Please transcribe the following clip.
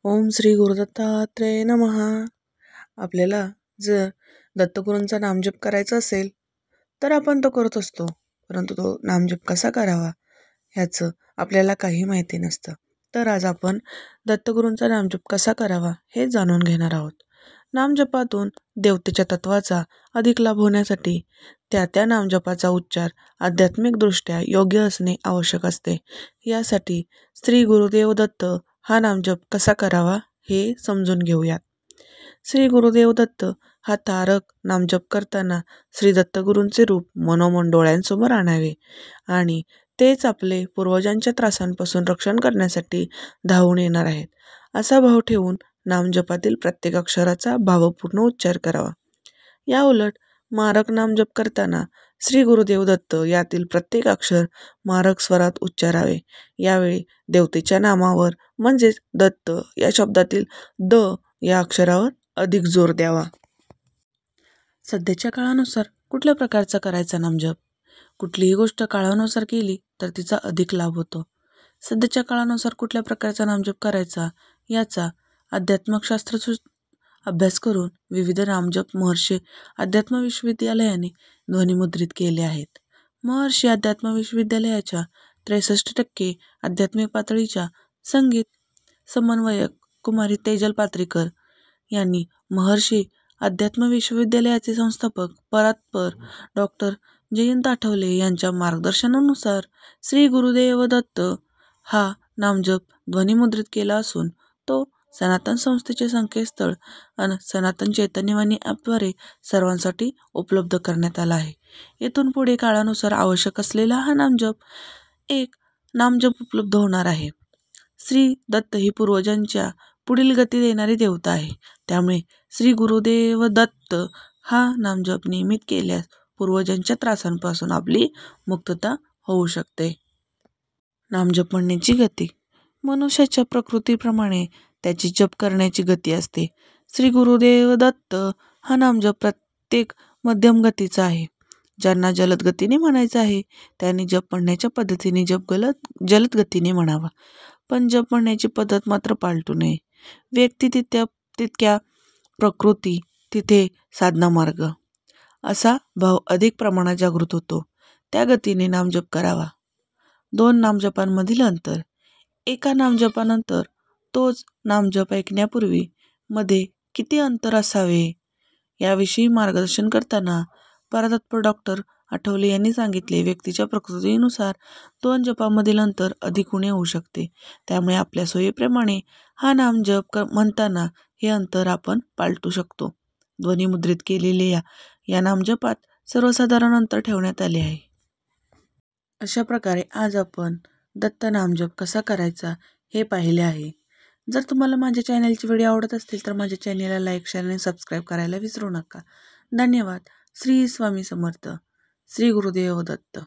ओम श्री गुरुदत्तात्रेय नमः. आपल्याला जर दत्तगुरूंचा नामजप करायचा असेल तर आपण तो करत असतो, परंतु तो नामजप कसा करावा ह्याचं आपल्याला काही माहिती नसतं. तर आज आपण दत्तगुरूंचा नामजप कसा करावा हे जाणून घेणार आहोत. नामजपातून देवतेच्या तत्वाचा अधिक लाभ होण्यासाठी त्या नामजपाचा उच्चार आध्यात्मिकदृष्ट्या योग्य असणे आवश्यक असते. यासाठी श्री गुरुदेव दत्त हा नामजप कसा करावा हे समजून घेऊयात. श्री गुरुदेव दत्त हा तारक नामजप करताना श्री दत्तगुरूंचे रूप मनोमन डोळ्यांसमोर आणावे आणि तेच आपले पूर्वजांच्या त्रासांपासून रक्षण करण्यासाठी धावून येणार आहेत असा भाव ठेवून नामजपातील प्रत्येक अक्षराचा भावपूर्ण उच्चार करावा. या उलट मारक नामजप करताना श्री गुरुदेव दत्त यातील प्रत्येक अक्षर मारक स्वरात उच्चारावे. यावेळी देवतेच्या नामावर म्हणजेच दत्त या शब्दातील द या अक्षरावर अधिक जोर द्यावा. सध्याच्या काळानुसार कुठल्या प्रकारचा करायचा नामजप? कुठलीही गोष्ट काळानुसार केली तर तिचा अधिक लाभ होतो. सध्याच्या काळानुसार कुठल्या प्रकारचा नामजप करायचा याचा अध्यात्मशास्त्र अभ्यास करून विविध नामजप महर्षी अध्यात्म विश्वविद्यालयाने ध्वनिमुद्रित केले आहेत. महर्षी अध्यात्म विश्वविद्यालयाच्या 63% आध्यात्मिक पातळीच्या संगीत समन्वयक कुमारी तेजल पात्रीकर यांनी महर्षी अध्यात्म विश्वविद्यालयाचे संस्थापक परात्पर डॉक्टर जयंत आठवले यांच्या मार्गदर्शनानुसार श्री गुरुदेव दत्त हा नामजप ध्वनिमुद्रित केला असून तो सनातन संस्थेचे संकेतस्थळ आणि सनातन चैतन्यवाणी ॲपद्वारे सर्वांसाठी उपलब्ध करण्यात आला आहे. येथून पुढे काळानुसार आवश्यक असलेला हा नामजप एक नामजप उपलब्ध होणार आहे. श्री दत्त ही पूर्वजांच्या पुढील गती देणारी देवता आहे. त्यामुळे श्री गुरुदेव दत्त हा नामजप नियमित केल्यास पूर्वजांच्या त्रासांपासून आपली मुक्तता होऊ शकते. नामजप म्हणण्याची गती. मनुष्याच्या प्रकृतीप्रमाणे त्याची जप करण्याची गती असते. श्री गुरुदेव दत्त हा नामजप प्रत्येक मध्यम गतीचा आहे. ज्यांना जलद गतीने म्हणायचं आहे त्यांनी जप म्हणण्याच्या पद्धतीने जप जलद गतीने म्हणावा, पण जप म्हणण्याची पद्धत मात्र पालटू नये. व्यक्ती तितक्या प्रकृती तिथे साधना मार्ग असा भाव अधिक प्रमाणात जागृत होतो. त्या गतीने नामजप करावा. 2 नामजपांमधील अंतर. एका नामजपानंतर तोच नामजप ऐकण्यापूर्वी मध्ये किती अंतर असावे याविषयी मार्गदर्शन करताना परात्पर डॉक्टर आठवले यांनी सांगितले, व्यक्तीच्या प्रकृतीनुसार 2 जपांमधील अंतर अधिक होणे होऊ शकते. त्यामुळे आपल्या सोयीप्रमाणे हा नामजप म्हणताना हे अंतर आपण पालटू शकतो. ध्वनिमुद्रित केलेल्या या नामजपात सर्वसाधारण अंतर ठेवण्यात आले आहे. अशा प्रकारे आज आपण दत्त नामजप कसा करायचा हे पाहिले आहे. जर तुम्हाला माझ्या चॅनलचे व्हिडिओ आवडत असतील तर माझ्या चॅनलला लाईक, शेअर आणि सबस्क्राईब करायला विसरू नका. धन्यवाद. श्री स्वामी समर्थ. श्री गुरुदेव दत्त.